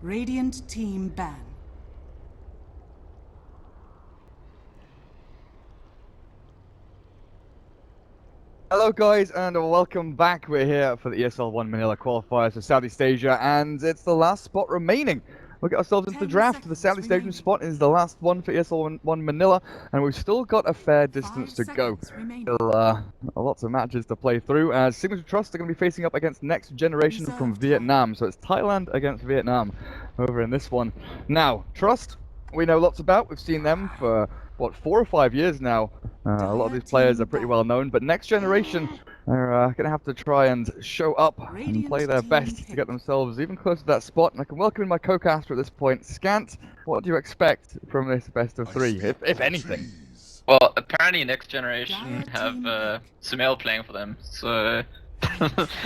Radiant team ban. Hello guys and welcome back. We're here for the ESL One Manila qualifiers for Southeast Asia and it's the last spot remaining. We'll get ourselves into the draft. The Southeast Asian spot is the last one for ESL One Manila and we've still got a fair distance to go. Still lots of matches to play through as Signature.Trust are going to be facing up against Next Generation from Vietnam. So it's Thailand against Vietnam over in this one. Now, Trust, we know lots about. We've seen them for what, 4 or 5 years now. A lot of these players are pretty well known, but Next Generation are going to have to try and show up and play their best to get themselves even closer to that spot. And I can welcome in my co-caster at this point. Scant, what do you expect from this best of 3, if anything? Well, apparently Next Generation have Sumail playing for them, so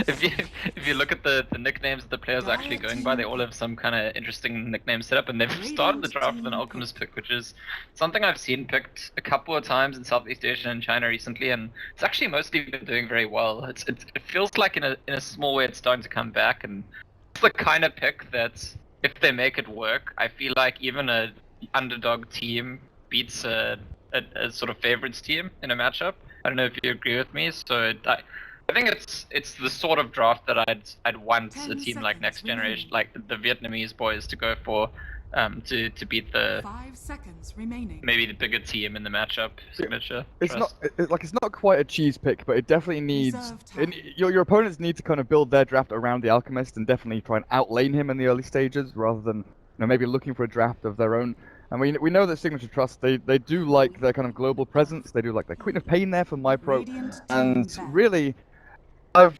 if you look at the nicknames that the players are actually going by, they all have some kind of interesting nickname setup, and they've started the draft with an Alchemist pick, which is something I've seen picked a couple of times in Southeast Asia and China recently, and it's actually mostly been doing very well. It feels like in a small way it's starting to come back, and it's the kind of pick that if they make it work, I feel like even a underdog team beats a sort of favorites team in a matchup. I don't know if you agree with me. So I think it's the sort of draft that I'd want a team like Next Generation, like the Vietnamese boys, to go for, to beat the 5 seconds remaining. maybe the bigger team in the matchup. Signature. It's not quite a cheese pick, but it definitely needs your opponents need to kind of build their draft around the Alchemist and definitely try and outlane him in the early stages rather than maybe looking for a draft of their own. And we know that Signature.Trust, they do like their kind of global presence. They do like their Queen of Pain there for MyPro, and really, I've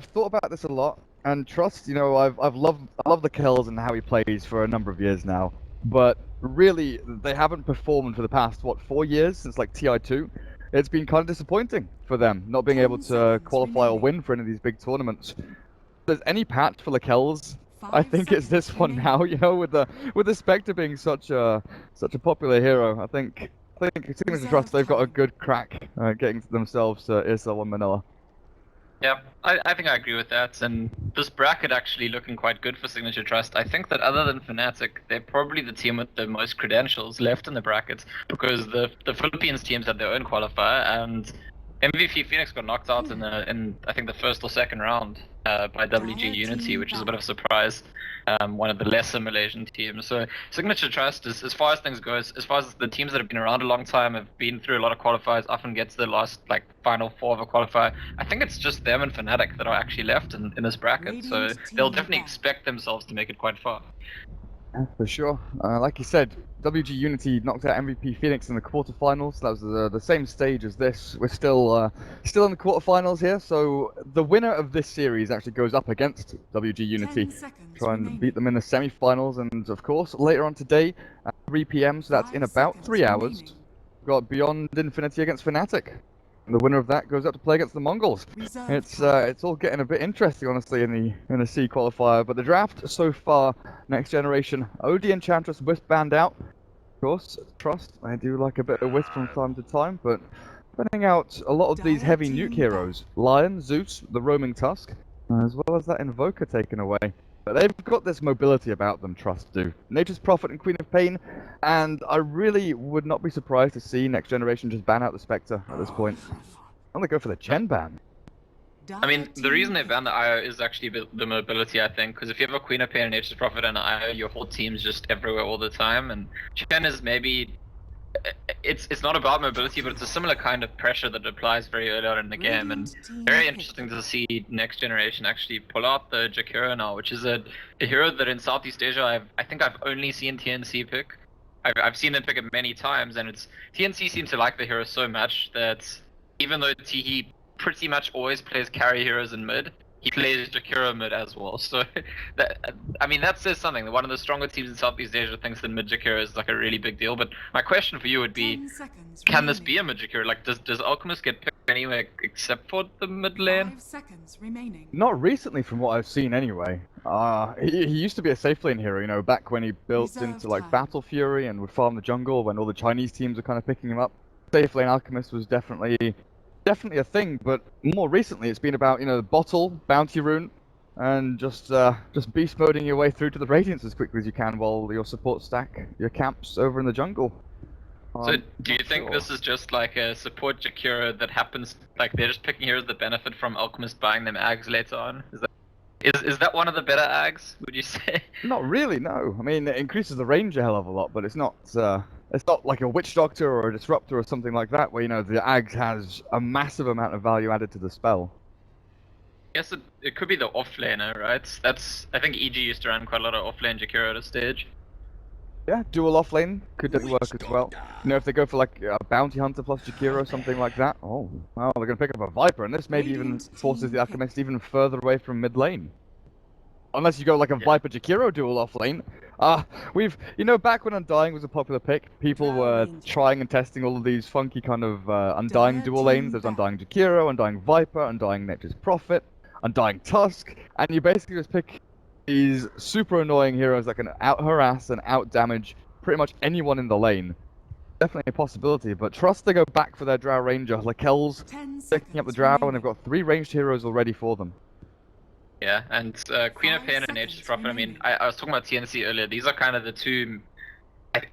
thought about this a lot. And Trust, I love the kills and how he plays for a number of years now. But really, they haven't performed for the past 4 years since like TI2. It's been kind of disappointing for them not being able to qualify or win for any of these big tournaments. If there's any patch for the kills, I think it's this one now. With the Spectre being such a popular hero, I think Signature.Trust, they've got a good crack getting themselves to ESL One Manila. Yeah, I think I agree with that, and this bracket actually looking quite good for Signature.Trust. I think that other than Fnatic, they're probably the team with the most credentials left in the bracket, because the Philippines teams had their own qualifier, and MVP Phoenix got knocked out in I think the first or second round by WG Unity, which is a bit of a surprise. One of the lesser Malaysian teams. So Signature.Trust, as far as things go, as far as the teams that have been around a long time, have been through a lot of qualifiers, often get to the last final 4 of a qualifier. I think it's just them and Fnatic that are actually left in this bracket. So they'll definitely expect themselves to make it quite far. For sure. Like you said, WG Unity knocked out MVP Phoenix in the quarterfinals. That was the same stage as this. We're still in the quarterfinals here, so the winner of this series actually goes up against WG Unity, try and beat them in the semi-finals. And of course, later on today at 3 PM, so that's in about 3 hours, we've got Beyond Infinity against Fnatic. And the winner of that goes up to play against the Mongols. It's all getting a bit interesting, honestly, in the C qualifier. But the draft so far, Next Generation, OD Enchantress, Wisp banned out. Of course, Trust, I do like a bit of Wisp from time to time, but banning out a lot of these heavy nuke heroes: Lion, Zeus, the Roaming Tusk, as well as that Invoker taken away. But they've got this mobility about them, Trust do. Nature's Prophet and Queen of Pain, and I really would not be surprised to see Next Generation just ban out the Spectre at this point. I'm gonna go for the Gen ban. I mean, the reason they banned the IO is actually the mobility, I think, because if you have a Queen of Pain and Nature's Prophet and IO, your whole team's just everywhere all the time, and Gen is maybe... It's not about mobility, but it's a similar kind of pressure that applies very early on in the game, and very interesting to see Next Generation actually pull out the Jakiro now, which is a hero that in Southeast Asia I think I've only seen TNC pick. I've seen them pick it many times, and TNC seems to like the hero so much that even though he pretty much always plays carry heroes in mid, he plays Jakiro mid as well. So that says something. One of the stronger teams in Southeast Asia thinks that mid Jakiro is like a really big deal. But my question for you would be, can this be a mid Jakiro? Like, does Alchemist get picked anywhere except for the mid lane? 5 seconds remaining. Not recently, from what I've seen anyway. He used to be a safe lane hero, back when he built into like Battle Fury and would farm the jungle when all the Chinese teams were kind of picking him up. Safe lane Alchemist was definitely a thing, but more recently it's been about, Bottle, Bounty Rune, and just beast moding your way through to the Radiance as quickly as you can while your support stack your camps over in the jungle. So do you Not think sure. this is just like a support Jakiro that happens, like they're just picking heroes that benefit from Alchemist buying them ags later on? Is that one of the better ags, would you say? Not really, no. I mean, it increases the range a hell of a lot, but it's not like a Witch Doctor or a Disruptor or something like that, where, you know, the Ag has a massive amount of value added to the spell. I guess it could be the offlaner, right? I think EG used to run quite a lot of offlane Jakiro at a stage. Yeah, dual offlane could work as well. You know, if they go for like a Bounty Hunter plus Jakiro or something like that. Oh, well, they're gonna pick up a Viper, and this maybe even Radiant forces team the Alchemist even further away from mid lane. Unless you go like a Viper Jakiro dual offlane. You know, back when Undying was a popular pick, people were trying and testing all of these funky kind of Undying dual lanes. There's Undying Jakiro, Undying Viper, Undying Nature's Prophet, Undying Tusk, and you basically just pick these super annoying heroes that can out-harass and out-damage pretty much anyone in the lane. Definitely a possibility, but trust they go back for their Drow Ranger. Lakel's picking up the Drow, and they've got 3 ranged heroes already for them. Yeah, and Queen of Pain and Nature's Prophet, I mean, I was talking about TNC earlier, these are kind of the two,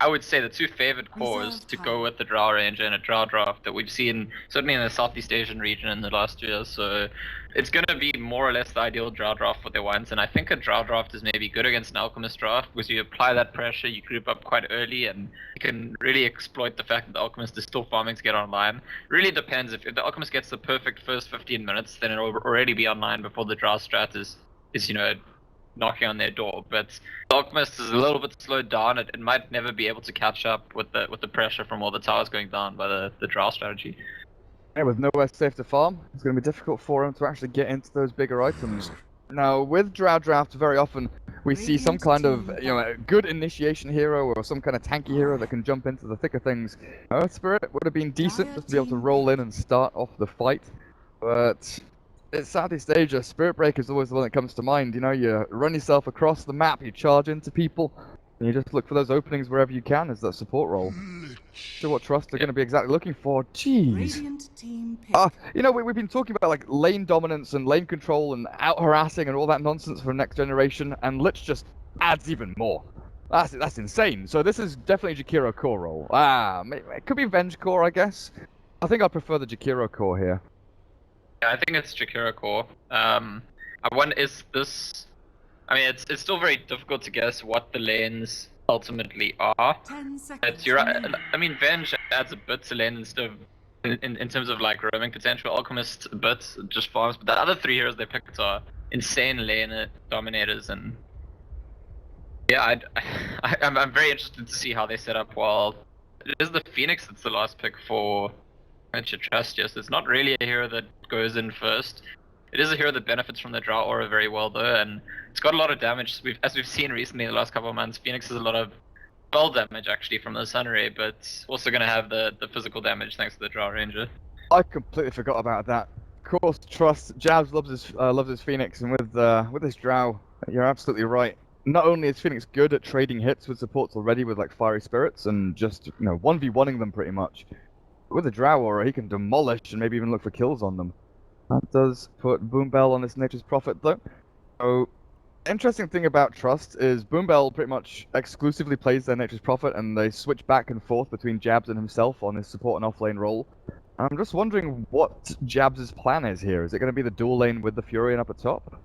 I would say the two favored cores to go with the Drow Ranger in a Drow draft that we've seen, certainly in the Southeast Asian region in the last year, so it's going to be more or less the ideal Drow draft for their ones, and I think a Drow draft is maybe good against an Alchemist draft, because you apply that pressure, you group up quite early, and you can really exploit the fact that the Alchemist is still farming to get online. It really depends, if the Alchemist gets the perfect first 15 minutes, then it'll already be online before the Drow strat is you know, knocking on their door, but the Alchemist is a little bit slowed down. It might never be able to catch up with the pressure from all the towers going down by the Drow strategy. Yeah, with nowhere safe to farm, it's going to be difficult for him to actually get into those bigger items. Now, with Drow Draft, very often we see some kind of, you know, a good initiation hero or some kind of tanky hero that can jump into the thick of things. Earth Spirit would have been decent just to be able to roll in and start off the fight, but it's Southeast Asia. Spirit Breaker is always the one that comes to mind. You know, you run yourself across the map, you charge into people, and you just look for those openings wherever you can as that support role. So what Trust are going to be exactly looking for? Jeez. You know, we've been talking about like lane dominance and lane control and out harassing and all that nonsense for next generation, and Lich just adds even more. That's insane. So this is definitely Jakiro core role. It could be Venge core, I guess. I think I prefer the Jakiro core here. Yeah, I think it's Jakiro core. I wonder, is this? I mean, it's still very difficult to guess what the lanes ultimately are. 10 seconds. You're right. I mean, Venge adds a bit to lane instead of in terms of like roaming potential. Alchemist a bit just farms, but the other 3 heroes they picked are insane lane dominators, and yeah, I'm very interested to see how they set up. While it is the Phoenix that's the last pick for Signature.Trust. Yes, it's not really a hero that goes in first. It is a hero that benefits from the Drow aura very well though, and it's got a lot of damage. As we've seen recently in the last couple of months, Phoenix has a lot of spell damage actually from the Sun Ray, but also going to have the physical damage thanks to the Drow Ranger. I completely forgot about that. Of course, Trust. Jabs loves his Phoenix, and with this Drow, you're absolutely right. Not only is Phoenix good at trading hits with supports already with like Fiery Spirits and just, you know, 1v1ing them pretty much, with the Drow aura, he can demolish and maybe even look for kills on them. That does put Boombell on this Nature's Prophet, though. So, interesting thing about Trust is Boombell pretty much exclusively plays their Nature's Prophet, and they switch back and forth between Jabs and himself on his support and off-lane role. I'm just wondering what Jabs' plan is here. Is it going to be the dual lane with the Furion up at top?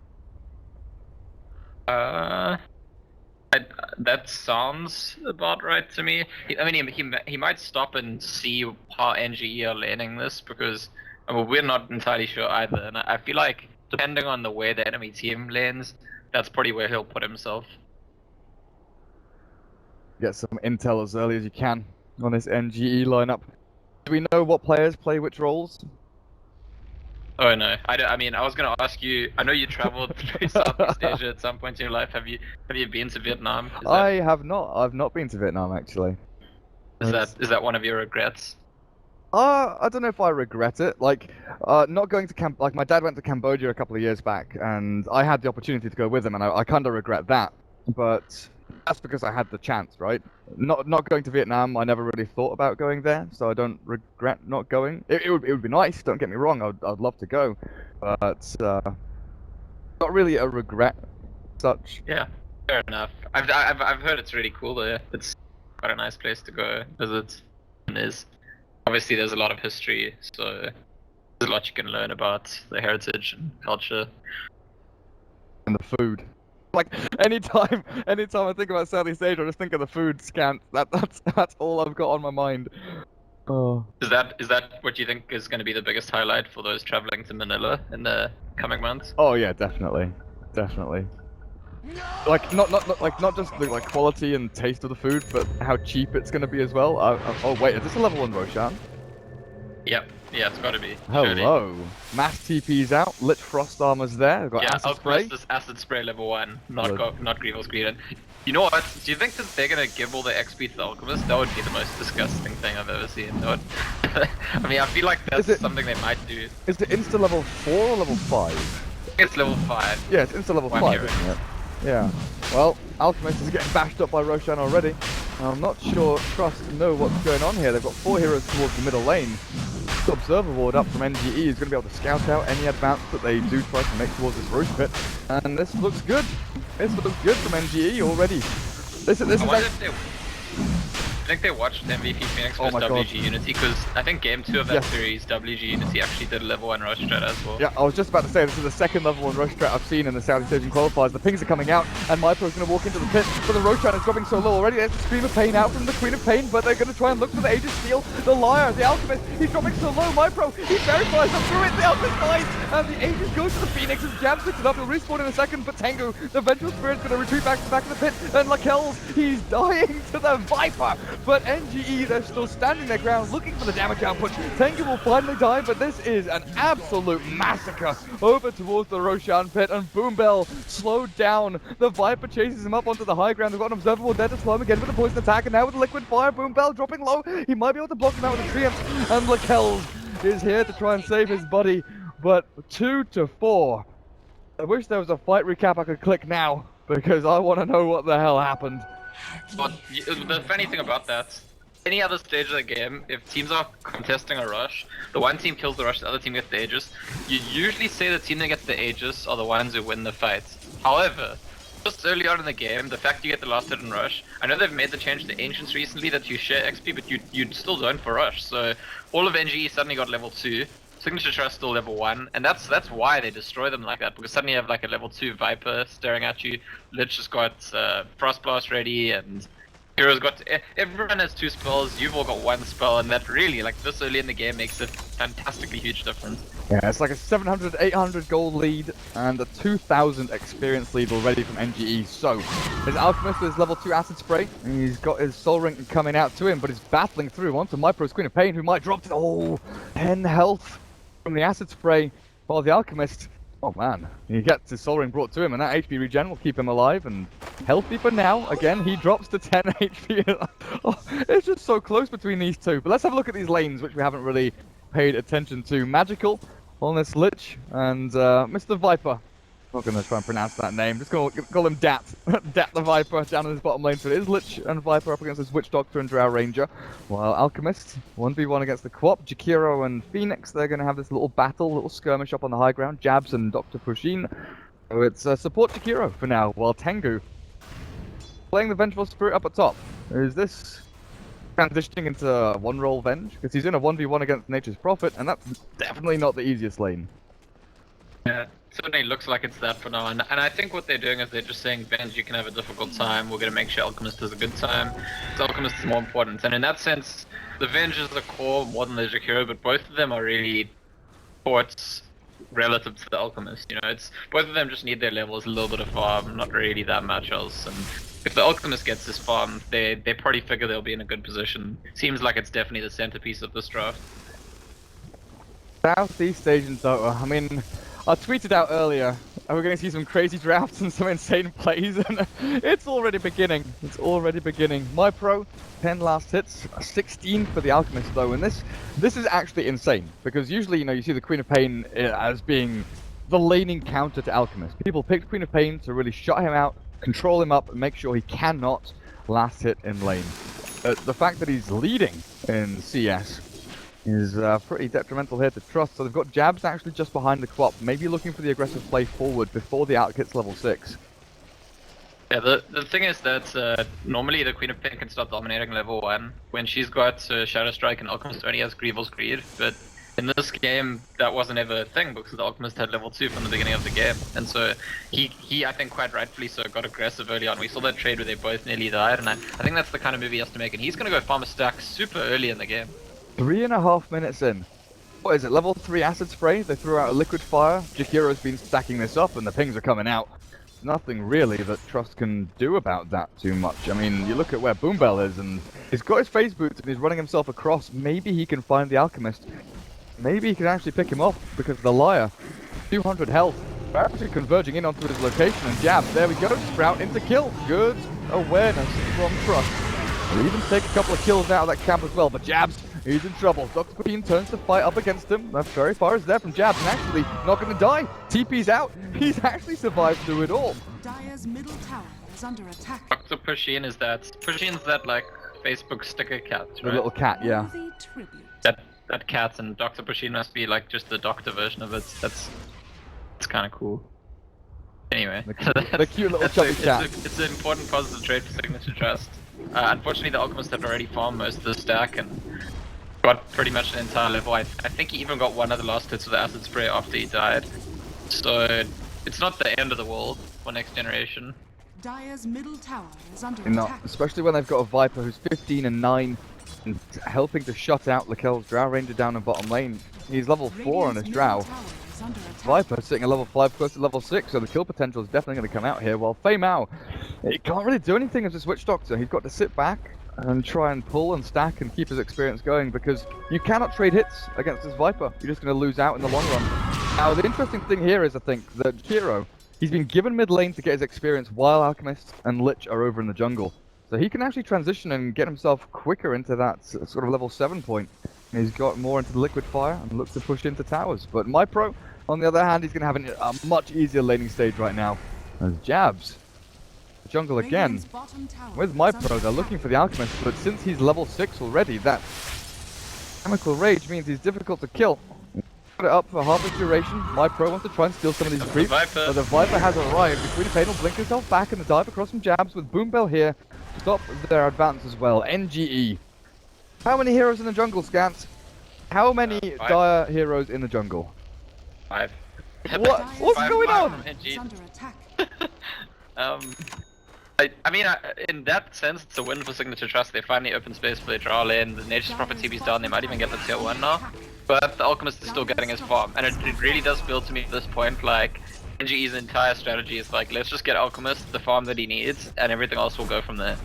That sounds about right to me. I mean, he might stop and see how NGE are laning this, because I mean, we're not entirely sure either. And I feel like depending on the way the enemy team lanes, that's probably where he'll put himself. Get some intel as early as you can on this NGE lineup. Do we know what players play which roles? Oh no, I mean, I was gonna ask you. I know you traveled through Southeast Asia at some point in your life. Have you been to Vietnam? I have not. I've not been to Vietnam actually. Is that one of your regrets? I don't know if I regret it. Like, not going to like my dad went to Cambodia a couple of years back, and I had the opportunity to go with him, and I kind of regret that. But that's because I had the chance, right? Not going to Vietnam, I never really thought about going there, so I don't regret not going. It would be nice. Don't get me wrong. I'd love to go, but Not really a regret, such. Yeah, fair enough. I've heard it's really cool there. It's quite a nice place to go visit. And is obviously there's a lot of history, so there's a lot you can learn about the heritage and culture. And the food. Like anytime I think about Southeast Asia, I just think of the food scant. That's all I've got on my mind. Oh. Is that what you think is going to be the biggest highlight for those traveling to Manila in the coming months? Oh yeah, definitely. Like not just the like quality and taste of the food, but how cheap it's gonna be as well. Oh wait, is this a level 1 Roshan? Yep. Yeah, it's got to be. Hello. Surely. Mass TP's out. Lit Frost Armor's there. We've got Yeah, acid spray. Alchemist is acid spray level 1, Good. not Grievous Greed. And you know what? Do you think that they're gonna give all the XP to the Alchemist? That would be the most disgusting thing I've ever seen. That would... I mean, I feel like that's something they might do. Is it insta level 4 or level 5? I think it's level 5. Yeah, it's insta level 5, hero. isn't it? Yeah. Well, Alchemist is getting bashed up by Roshan already. I'm not sure Trust know what's going on here. They've got 4 heroes towards the middle lane. The Observer Ward up from NGE is going to be able to scout out any advance that they do try to make towards this Roach Pit. And this looks good. This looks good from NGE already. This is I think they watched MVP Phoenix Oh versus my God. WG Unity, because I think game 2 of that Yes. series, WG Unity actually did a level 1 rush strat as well. Yeah, I was just about to say, this is the second level 1 rush strat I've seen in the Southeast Asian qualifiers. The pings are coming out, and MyPro's going to walk into the pit, but the Roshan is dropping so low already. There's the Scream of Pain out from the Queen of Pain, but they're going to try and look for the Aegis Steel. The Liar, the Alchemist, he's dropping so low. MyPro, he verifies up through it. The Alchemist dies, and the Aegis goes to the Phoenix, and Jam picks it up. He'll respawn in a second, but Tengu, the Vengeful Spirit's going to retreat back to the back of the pit, and Lakel's, he's dying to the Viper, but NGE, they're still standing their ground, looking for the damage output. Tengu will finally die, but this is an absolute massacre over towards the Roshan pit, and Boombell slowed down. The Viper chases him up onto the high ground. They've got an Observable there to slow him again with the poison attack, and now with the Liquid Fire, Boombell dropping low. He might be able to block him out with a Triumph, and Lakel's is here to try and save his buddy, but 2-4. I wish there was a fight recap I could click now, because I want to know what the hell happened. But the funny thing about that, any other stage of the game, if teams are contesting a rush, the one team kills the rush, the other team gets the Aegis. You usually say the team that gets the Aegis are the ones who win the fight. However, just early on in the game, the fact you get the last hit and rush, I know they've made the change to Ancients recently that you share XP, but you still don't for rush. So all of NGE suddenly got level 2. Signature.Trust still level 1, and that's why they destroy them like that, because suddenly you have like a level 2 Viper staring at you. Lich has got Frost Blast ready, and Hero's got everyone has 2 spells, you've all got 1 spell, and that really, like this early in the game, makes a fantastically huge difference. Yeah, it's like a 700, 800 gold lead and a 2000 experience lead already from NGE. So, his Alchemist with his level 2 Acid Spray, and he's got his Soul Ring coming out to him, but he's battling through onto MyPro's Queen of Pain, who might drop to 10 health from the Acid Spray, while the Alchemist, oh man, he gets his Soul Ring brought to him, and that HP regen will keep him alive and healthy for now. Again, he drops to 10 HP. Oh, it's just so close between these two. But let's have a look at these lanes, which we haven't really paid attention to. Magical on this Lich, and Mr. Viper. Not going to try and pronounce that name. Just call him Dat. Dat the Viper down in his bottom lane. So it is Lich and Viper up against this Witch Doctor and Drow Ranger. While Alchemist, 1v1 against the Co-op. Jakiro and Phoenix, they're going to have this little battle, little skirmish up on the high ground. Jabs and Dr. Pushin. So it's support Jakiro for now, while Tengu playing the Vengeful Spirit up at top. Is this transitioning into one-roll Venge? Because he's in a 1v1 against Nature's Prophet, and that's definitely not the easiest lane. Yeah, certainly looks like it's that for now, and I think what they're doing is they're just saying, Venge, you can have a difficult time, we're going to make sure Alchemist has a good time. So Alchemist is more important, and in that sense, the Venge is the core more than the Jakiro, but both of them are really ports relative to the Alchemist. You know, it's both of them just need their levels, a little bit of farm, not really that much else, and if the Alchemist gets this farm, they probably figure they'll be in a good position. Seems like it's definitely the centerpiece of this draft. Southeast Asian Dota, I mean, I tweeted out earlier, we're going to see some crazy drafts and some insane plays, and it's already beginning. It's already beginning. MyPro, 10 last hits, 16 for the Alchemist though, and this is actually insane, because usually, you know, you see the Queen of Pain as being the laning counter to Alchemist. People picked Queen of Pain to really shut him out, control him up, and make sure he cannot last hit in lane. The fact that he's leading in CS is pretty detrimental here to Trust. So they've got Jabs actually just behind the Quap, maybe looking for the aggressive play forward before the Arc hits level 6. Yeah, the thing is that normally the Queen of Pain can start dominating level 1 when she's got Shadow Strike and Alchemist only has Grieval's Greed, but in this game that wasn't ever a thing because the Alchemist had level 2 from the beginning of the game, and so he I think quite rightfully so got aggressive early on. We saw that trade where they both nearly died, and I think that's the kind of move he has to make, and he's going to go farm a stack super early in the game. 3.5 minutes in. What is it, level 3 Acid Spray? They threw out a Liquid Fire. Jakiro's been stacking this up and the pings are coming out. Nothing really that Trust can do about that too much. I mean, you look at where Boombell is and he's got his phase boots and he's running himself across. Maybe he can find the Alchemist. Maybe he can actually pick him off because of the Liar. 200 health. They're actually converging in onto his location and jab. There we go, Sprout into kill. Good awareness from Trust. He'll even take a couple of kills out of that camp as well, but Jabs, he's in trouble. Dr. Queen turns to fight up against him. That very far is there from Jabs, and actually not going to die. TP's out. He's actually survived through it all. Dire's middle tower is under attack. Dr. Pushin's that like Facebook sticker cat, right? The little cat, yeah. Worthy tribute. That cat, and Dr. Pushin must be like just the doctor version of it. It's kind of cool. Anyway, The cute little chubby cat. It's an important positive trait for Signature.Trust. Unfortunately, the Alchemist had already farmed most of the stack and got pretty much an entire level. I think he even got one of the last hits with the Acid Spray after he died. So it's not the end of the world for next generation. Dire's middle tower is under Not, attack. especially when they've got a Viper who's 15 and 9 and helping to shut out Lakel's Drow Ranger down in bottom lane. He's level 4 on his Radiant's Drow. middle tower is under attack. Viper sitting at level 5 close to level 6, so the kill potential is definitely going to come out here, while Fei Mao, he can't really do anything as a Switch Doctor. He's got to sit back and try and pull and stack and keep his experience going, because you cannot trade hits against this Viper. You're just going to lose out in the long run. Now, the interesting thing here is, I think, that Hero, he's been given mid lane to get his experience while Alchemist and Lich are over in the jungle. So he can actually transition and get himself quicker into that sort of level 7 point. And he's got more into the Liquid Fire and looks to push into towers. But MyPro, on the other hand, he's going to have a much easier laning stage right now. As Jabs, jungle again. Radiant's bottom tower With is MyPro, under they're attack. looking for the Alchemist, but since he's level 6 already, that Chemical Rage means he's difficult to kill. Put it up for half its duration. MyPro wants to try and steal some of these creeps, Viper. but the Viper has arrived. The Queen of Pain will blink herself back and the dive across from Jabs with Boombell here to stop their advance as well. NGE. How many heroes in the jungle, Scant? How many 5. dire heroes in the jungle? 5. What? What's Five- going five on? from NG. Is under attack. I mean, in that sense, it's a win for Signature.Trust. They finally open space for their draw lane. The Nature's Prophet TP's down. They might even get the tier 1 now. But the Alchemist is still getting his farm. And it really does feel to me at this point like NGE's entire strategy is like, let's just get Alchemist the farm that he needs, and everything else will go from there.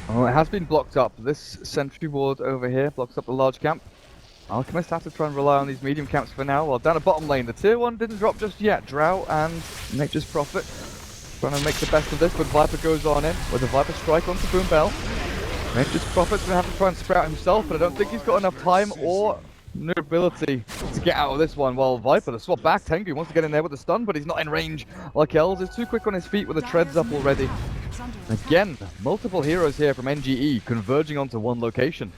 Oh, it has been blocked up. This sentry ward over here blocks up the large camp. Alchemist has to try and rely on these medium camps for now. While down at bottom lane, the tier 1 didn't drop just yet. Drow and Nature's Prophet trying to make the best of this, but Viper goes on in with a Viper strike onto Boombell. Nature's Prophet's going to have to try and sprout himself, but I don't think he's got enough time or ability to get out of this one. While Viper, the swap back, Tengu wants to get in there with the stun, but he's not in range. Like Els is too quick on his feet with the treads up already. Is under attack. Again, multiple heroes here from NGE converging onto one location.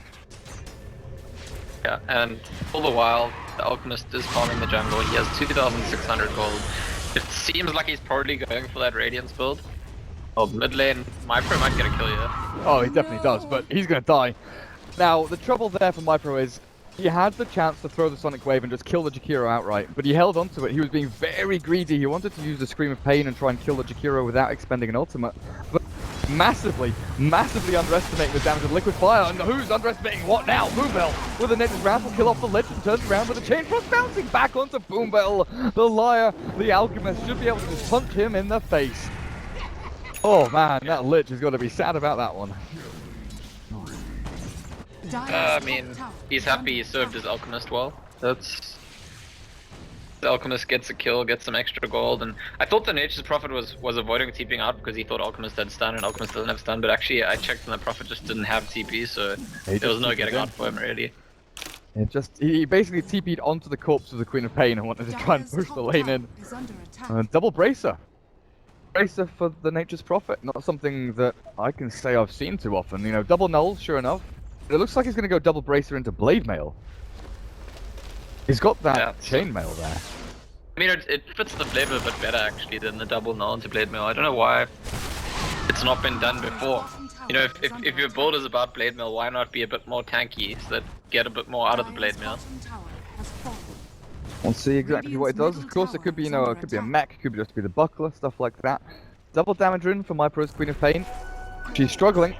Yeah, and all the while, the Alchemist is farming the jungle. He has 2,600 gold. It seems like he's probably going for that Radiance build. Oh, mid lane, MyPro might get a kill here. Oh, he definitely does, but he's going to die. Now, the trouble there for MyPro is he had the chance to throw the Sonic Wave and just kill the Jakiro outright, but he held onto it. He was being very greedy. He wanted to use the Scream of Pain and try and kill the Jakiro without expending an ultimate. But massively underestimating the damage of Liquid Fire. And who's underestimating what now? Boombell with a Nature's Wrath will kill off the Lich and turns around with a Chain Frost bouncing back onto Boombell. The Liar, the Alchemist, should be able to just punch him in the face. Oh man, that Lich is going to be sad about that one. I mean, he's happy he served his Alchemist well. That's... The Alchemist gets a kill, gets some extra gold, and I thought the Nature's Prophet was avoiding TPing out because he thought Alchemist had stun and Alchemist doesn't have stun, but actually I checked and the Prophet just didn't have TP, so there was no getting out for him really. He basically TP'd onto the corpse of the Queen of Pain and wanted to try and push the lane in. Double Bracer. Bracer for the Nature's Prophet. Not something that I can say I've seen too often. You know, double nulls, sure enough. It looks like he's going to go double bracer into blade mail. He's got that Yeah. chainmail there. I mean, it fits the flavor a bit better actually than the double null into blade mail. I don't know why it's not been done before. You know, if your build is about blade mail, why not be a bit more tanky so that get a bit more out of the blade mail? Bottom tower has fallen. We'll see exactly what it does. Of course, it could be, you know, it could be a mech, it could just be the buckler, stuff like that. Double damage in for MyPro's Queen of Pain. She's struggling.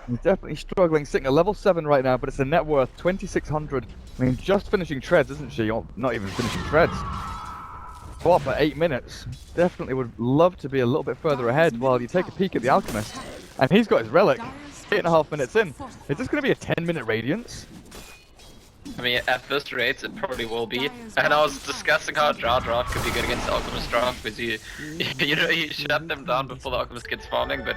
She's definitely struggling. Sitting at level 7 right now, but it's a net worth 2,600. I mean, just finishing treads, isn't she? Or not even finishing treads. What, for 8 minutes? Definitely would love to be a little bit further ahead while you take a peek at the Alchemist. And he's got his relic. 8.5 minutes in. Is this going to be a 10-minute Radiance? I mean, at this rate, it probably will be. And I was discussing how Drow Draft could be good against Alchemist Draft because you know, you shut them down before the Alchemist gets farming, but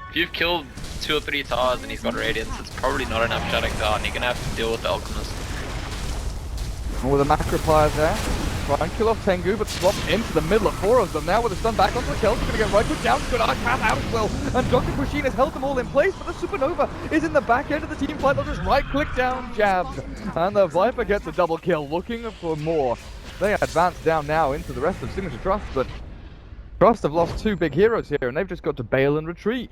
if you've killed 2 or 3 towers and he's got Radiance, it's probably not enough shutting down. You're gonna have to deal with the Alchemist. And with a Macroplier there, try and kill off Tengu, but swap into the middle of 4 of them now with a stun back onto the kill. He's going to get right click down, good arc path out as well. And Dr. Pusheen has held them all in place, but the Supernova is in the back end of the team fight. They'll just right click down, jabs. And the Viper gets a double kill, looking for more. They advance down now into the rest of Signature.Trust, but Trust have lost 2 big heroes here, and they've just got to bail and retreat.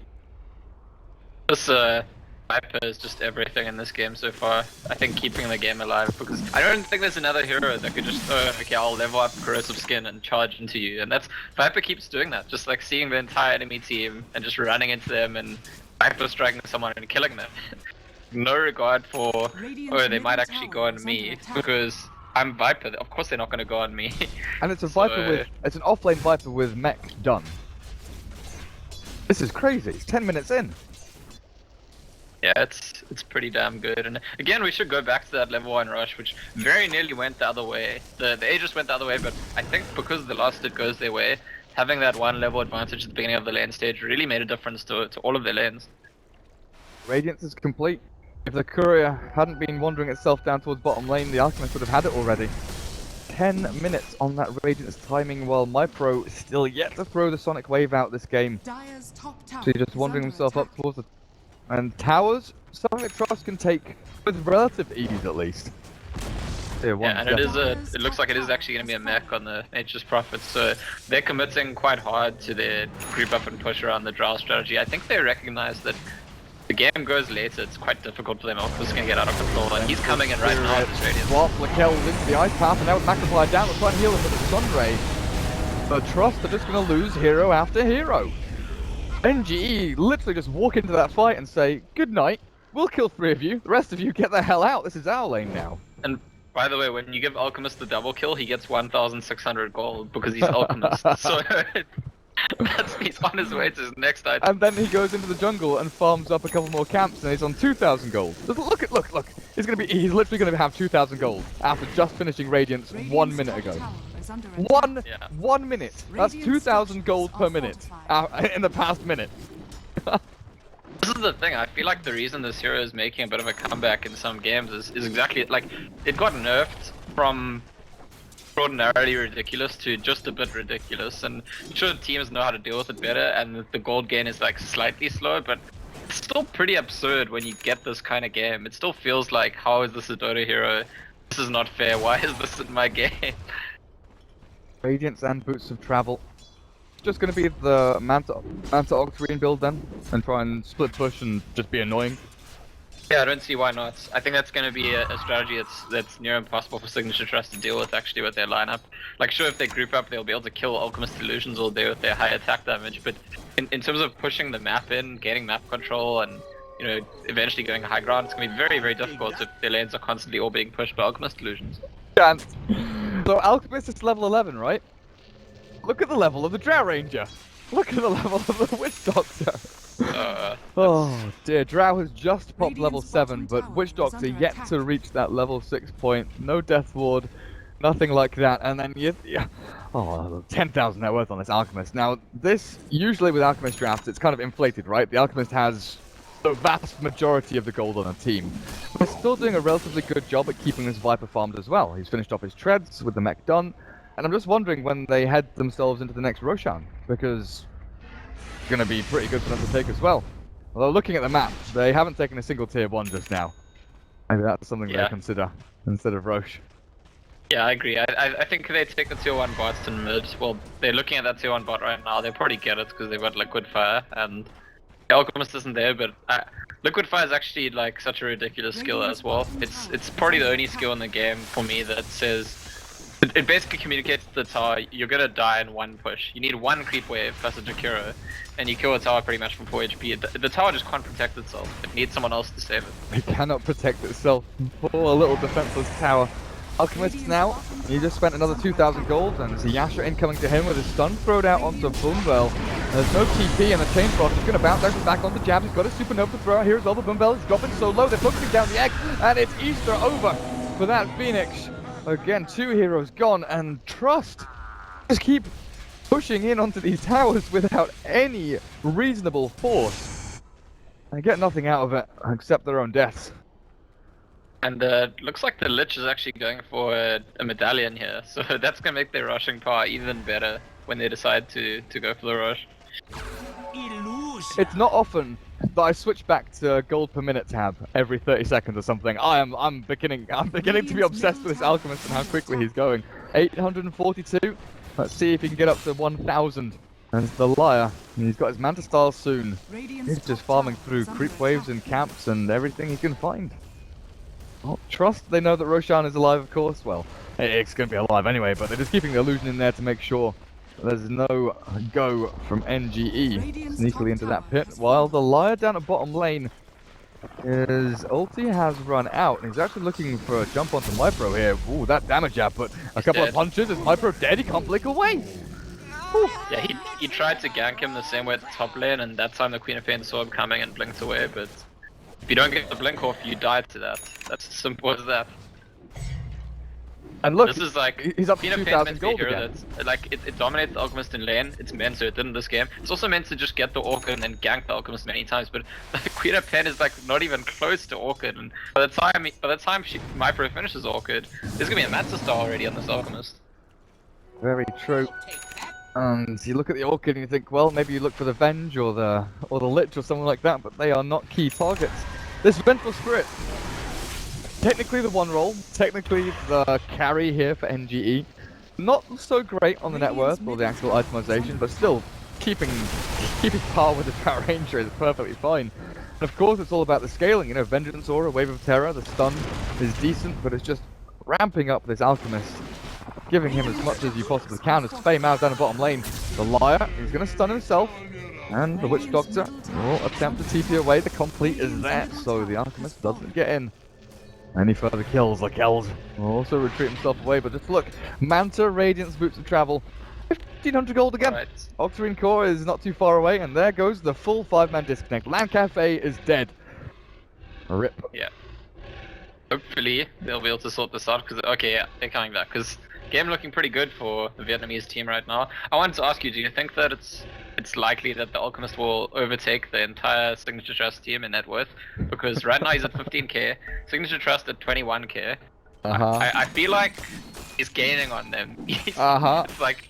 This Viper is just everything in this game so far. I think keeping the game alive, because I don't think there's another hero that could just, okay, I'll level up Corrosive Skin and charge into you. And that's, Viper keeps doing that, just like seeing the entire enemy team and just running into them and Viper striking someone and killing them. No regard for, oh, they might actually go on me, because I'm Viper, of course they're not going to go on me. And it's a Viper with, it's an offlane Viper with mech done. This is crazy, it's 10 minutes in. Yeah, it's pretty damn good. And again, we should go back to that level 1 rush, which very nearly went the other way. The Aegis went the other way, but I think because the last hit goes their way, having that 1 level advantage at the beginning of the lane stage really made a difference to all of their lanes. Radiance is complete. If the courier hadn't been wandering itself down towards bottom lane, the Alchemist would have had it already. 10 minutes on that Radiance timing, while MyPro is still yet to throw the Sonic Wave out this game. Dire's top tower So he's just is wandering under himself up attack. towards the... And towers, Signature.Trust can take with relative ease at least. Yeah, and it looks like it is actually going to be a mech on the Nature's Prophet, so they're committing quite hard to their group up and push around the Drow strategy. I think they recognize that the game goes later, it's quite difficult for them. Alchemist going to get out of control, and he's coming in right now with this Radiance. Swap, Lakel's into the ice path, and now with Macroplier down, we'll try and heal him with the Sunray. But Trust are just going to lose hero after hero. NGE literally just walk into that fight and say, good night, we'll kill 3 of you, the rest of you get the hell out, this is our lane now. And by the way, when you give Alchemist the double kill, he gets 1,600 gold because he's Alchemist. So he's on his way to his next item. And then he goes into the jungle and farms up a couple more camps and he's on 2,000 gold. Look, he's literally gonna have 2,000 gold after just finishing Radiance 1 minute ago. One minute. That's 2,000 gold per minute in the past minute. This is the thing, I feel like the reason this hero is making a bit of a comeback in some games is exactly, like, it got nerfed from extraordinarily ridiculous to just a bit ridiculous, and sure teams know how to deal with it better, and the gold gain is like slightly slower, but it's still pretty absurd when you get this kind of game. It still feels like, how is this a Dota hero? This is not fair, why is this in my game? Radiance and Boots of Travel. Just gonna be the Manta Octarine build then, and try and split push and just be annoying. Yeah, I don't see why not. I think that's going to be a strategy that's near impossible for Signature.Trust to deal with actually with their lineup. Like, sure, if they group up, they'll be able to kill Alchemist Illusions all day with their high attack damage, but in terms of pushing the map in, gaining map control, and, you know, eventually going high ground, it's going to be very, very difficult if their lanes are constantly all being pushed by Alchemist Illusions. And so Alchemist is level 11, right? Look at the level of the Drow Ranger! Look at the level of the Witch Doctor! Oh dear, Drow has just popped level 7, but Witch Doctor yet to reach that level 6 point. No Death Ward, nothing like that, and then oh, 10,000 net worth on this Alchemist. Now, this, usually with Alchemist drafts, it's kind of inflated, right? The Alchemist has the vast majority of the gold on a team. But he's still doing a relatively good job at keeping this Viper farmed as well. He's finished off his treads with the mech done, and I'm just wondering when they head themselves into the next Roshan, because it's going to be pretty good for them to take as well. Although looking at the map, they haven't taken a single tier 1 just now. Maybe that's something they Yeah. consider instead of Roche. Yeah, I agree. I think they take the tier 1 bots in mid. Well, they're looking at that tier 1 bot right now. They probably get it because they've got Liquid Fire and the Alchemist isn't there, but Liquid Fire is actually like such a ridiculous skill as well. It's probably the only skill in the game for me that says it basically communicates to the tower you're gonna die in one push. You need one creep wave plus a Jakiro, and you kill a tower pretty much from 4 HP. The tower just can't protect itself. It needs someone else to save it. It cannot protect itself. Poor little defenseless tower. Alchemist now, he just spent another 2,000 gold, and there's a Yasha incoming to him with his stun thrown out onto Bumbel. There's no TP, and the Chain Frost is going to bounce actually back onto Jab. He's got a Supernova to throw out here as well, but Bumbel is dropping so low. They're focusing down the egg, and it's Easter over for that Phoenix. Again, 2 heroes gone, and Trust just keep pushing in onto these towers without any reasonable force. They get nothing out of it, except their own deaths. And looks like the Lich is actually going for a medallion here, so that's gonna make their rushing power even better when they decide to go for the rush. It's not often that I switch back to gold per minute tab every 30 seconds or something. I'm beginning to be obsessed with this Alchemist and how quickly he's going. 842. Let's see if he can get up to 1,000. And the Liar, he's got his Manta Style soon. He's just farming through creep waves and camps and everything he can find. Well, Trust, they know that Roshan is alive, of course. Well, it's going to be alive anyway, but they're just keeping the illusion in there to make sure there's no go from NGE sneakily into that pit. While the Liar down at bottom lane, his ulti has run out, and he's actually looking for a jump onto Mypro here. Ooh, that damage jab, but a couple of punches. Is Mypro dead? He can't blink away. Ooh. Yeah, he tried to gank him the same way at the top lane, and that time the Queen of Pain saw him coming and blinked away, but if you don't get the blink off, you die to that. That's as simple as that. And look, this is like he's up to Queen of Pain's 2,000 meant to be a gold hero again. that's like it dominates the Alchemist in lane. It's meant to. It did in this game. It's also meant to just get the Orchid and then gank the Alchemist many times. But the Queen of Pain is like not even close to Orchid. And by the time Mypro finishes Orchid, there's gonna be a Manta Star already on this Alchemist. Very true. And you look at the Orchid and you think, well, maybe you look for the Venge or the Lich or something like that, but they are not key targets. This Vengeful Spirit, technically the one role, technically the carry here for NGE. Not so great on the net worth or the actual itemization, but still keeping par with the Power Ranger is perfectly fine. And of course, it's all about the scaling. You know, Vengeance Aura, Wave of Terror, the stun is decent, but it's just ramping up this Alchemist, giving him as much as you possibly can. As Faye Mao's down the bottom lane, the Liar, he's going to stun himself, and the Witch Doctor will attempt to TP away. The complete is there, so the Alchemist doesn't get in. Any further kills, the Kells will also retreat himself away, but just look, Manta, Radiance, Boots of Travel, 1,500 gold again. Right. Octarine Core is not too far away, and there goes the full 5-man disconnect. Land Cafe is dead. RIP. Yeah. Hopefully they'll be able to sort this out, because okay, yeah, they're coming back, because game looking pretty good for the Vietnamese team right now. I wanted to ask you, do you think that it's likely that the Alchemist will overtake the entire Signature.Trust team in net worth? Because right now he's at 15k, Signature.Trust at 21k. I feel like he's gaining on them. It's like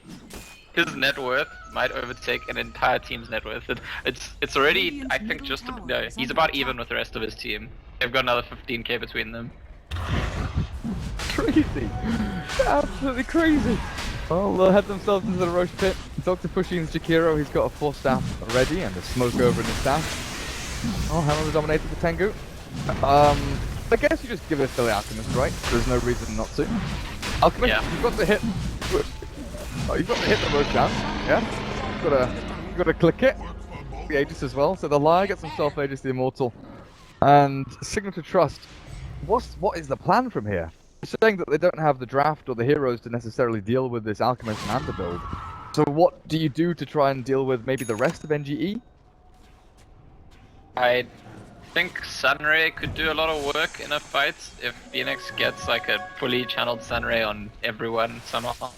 his net worth might overtake an entire team's net worth. It's already, I think, he's about even with the rest of his team. They've got another 15k between them. Crazy, absolutely crazy. Well, they'll head themselves into the Roche pit. Dr. Pushin's Jakiro, he's got a 4-staff ready and a smoke over in his staff. Oh, Hammer dominated the Tengu. I guess you just give it to the Alchemist, right? There's no reason not to. Alchemist, yeah. You've got to hit. Oh, you've got to hit the Roche down. Yeah. You've got to click it. The Aegis as well. So the Liar gets himself Aegis the Immortal, and Signature.Trust. What is the plan from here? You're saying that they don't have the draft or the heroes to necessarily deal with this Alchemist and Manta build. So what do you do to try and deal with maybe the rest of NGE? I think Sunray could do a lot of work in a fight if Phoenix gets like a fully channeled Sunray on everyone somehow.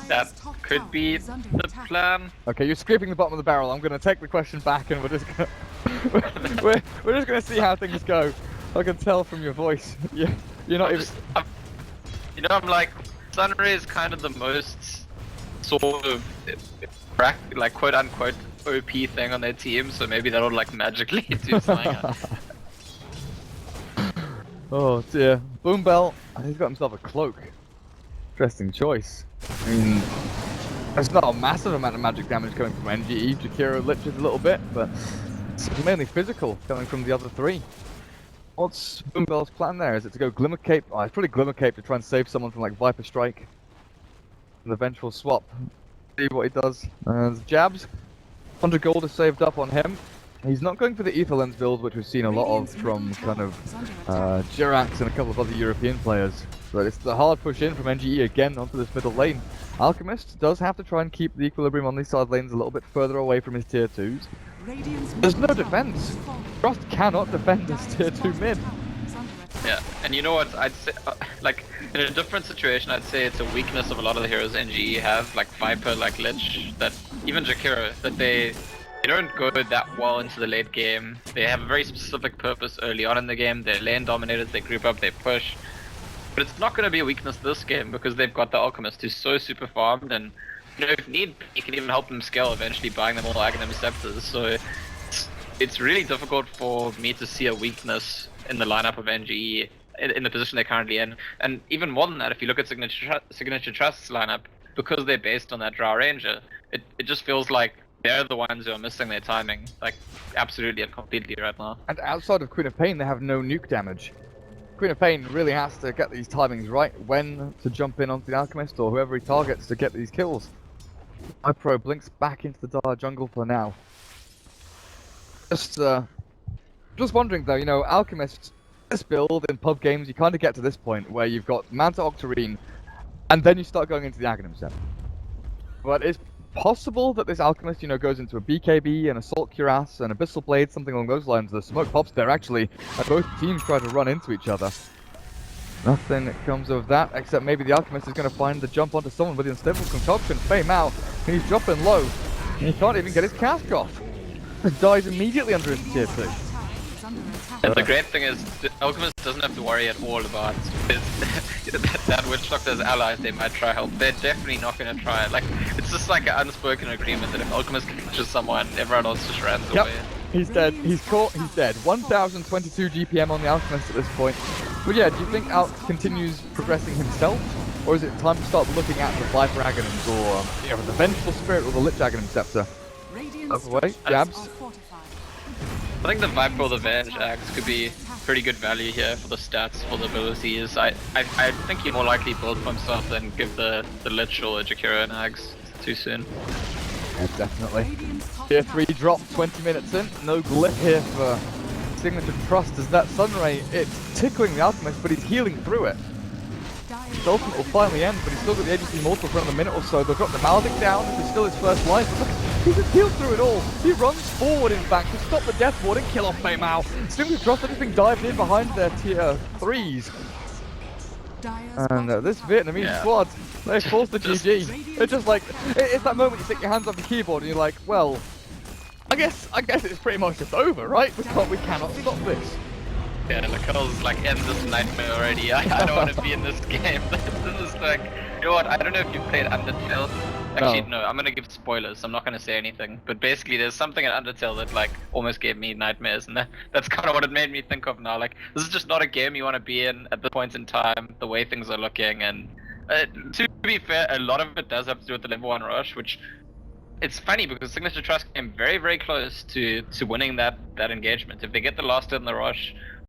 That could be the plan. Okay, you're scraping the bottom of the barrel. I'm going to take the question back, and we're just going to see how things go. I can tell from your voice. Yeah, you're not even. I'm like, Sunray is kind of the most sort of like quote unquote OP thing on their team, so maybe that'll like magically do something. Oh dear. Boom Bell, he's got himself a cloak. Interesting choice. I mean, there's not a massive amount of magic damage coming from NGE. Jakiro liches a little bit, but it's mainly physical coming from the other three. What's Boom Bell's plan there? Is it to go Glimmer Cape? Oh, it's probably Glimmer Cape to try and save someone from like Viper Strike. An eventual swap. See what he does. There's jabs. 100 gold is saved up on him. He's not going for the Ether Lens build, which we've seen a lot of from kind of Jirax and a couple of other European players. But it's the hard push in from NGE again onto this middle lane. Alchemist does have to try and keep the equilibrium on these side lanes a little bit further away from his tier 2s. There's no defense. Trust cannot defend this tier 2 mid. Yeah, and you know what, I'd say, like, in a different situation, I'd say it's a weakness of a lot of the heroes NGE have, like Viper, like Lich, that even Jakiro, that they don't go that well into the late game. They have a very specific purpose early on in the game. They're lane dominators, they group up, they push. But it's not going to be a weakness this game because they've got the Alchemist who's so super farmed, and you know, if need, you can even help them scale eventually, buying them all Aghanim Scepters. So it's really difficult for me to see a weakness in the lineup of NGE in the position they're currently in. And even more than that, if you look at Signature.Trust's lineup, because they're based on that Drow Ranger, it just feels like they're the ones who are missing their timing, like absolutely and completely right now. And outside of Queen of Pain, they have no nuke damage. Queen of Pain really has to get these timings right, when to jump in onto the Alchemist or whoever he targets to get these kills. iPro blinks back into the Dire jungle for now. Just wondering though, you know, Alchemist, this build in pub games, you kind of get to this point where you've got Manta Octarine, and then you start going into the Aghanim set. But it's possible that this Alchemist, you know, goes into a BKB, an Assault Cuirass, an Abyssal Blade, something along those lines. The smoke pops there actually, and both teams try to run into each other. Nothing comes of that, except maybe the Alchemist is going to find the jump onto someone with the Unstable Concoction. Fame out, and he's dropping low, and he can't even get his cask off. He dies immediately under his tier 2. And the great thing is, the Alchemist doesn't have to worry at all about that Witch Doctor's allies. They might try help. They're definitely not going to try. Like, it's just like an unspoken agreement that if Alchemist catches someone, everyone else just runs away. He's dead. He's caught. He's dead. 1022 GPM on the Alchemist at this point. But yeah, do you think Alch continues progressing himself, or is it time to start looking at the Viper Aghanims, or you know, the Vengeful Spirit, or the Lich Aghanim Scepter? Out of the way, jabs. I think the Viper or the Venge Axe could be pretty good value here for the stats, for the abilities. I think he more likely build for himself than give the Lich or Jakiro an Axe too soon. Yeah, definitely. Tier 3 drop 20 minutes in. No glyph here for Signature.Trust as that Sunray, it's tickling the Alchemist, but he's healing through it. His ultimate will finally end, but he's still got the Agency Mortal for another minute or so. They'll drop the Maledict down, this is still his first life, but look, he just healed through it all. He runs forward, in fact, to stop the Death Ward and kill off Fame Out. Signature.Trust are just being dived in behind their tier 3s. And this Vietnamese squad, they forced the GG. It's just like, it's that moment you take your hands off the keyboard and you're like, well, I guess it's pretty much just over, right? We cannot stop this. Yeah, Lakel's like, end this nightmare already. I don't want to be in this game. This is like, you know what, I don't know if you've played Undertale. Actually, no, I'm gonna give spoilers, I'm not gonna say anything. But basically, there's something in Undertale that like almost gave me nightmares, and that's kind of what it made me think of now. Like, this is just not a game you want to be in at this point in time, the way things are looking. And to be fair, a lot of it does have to do with the level 1 rush, which it's funny because Signature.Trust came very, very close to winning that engagement. If they get the last hit in the rush,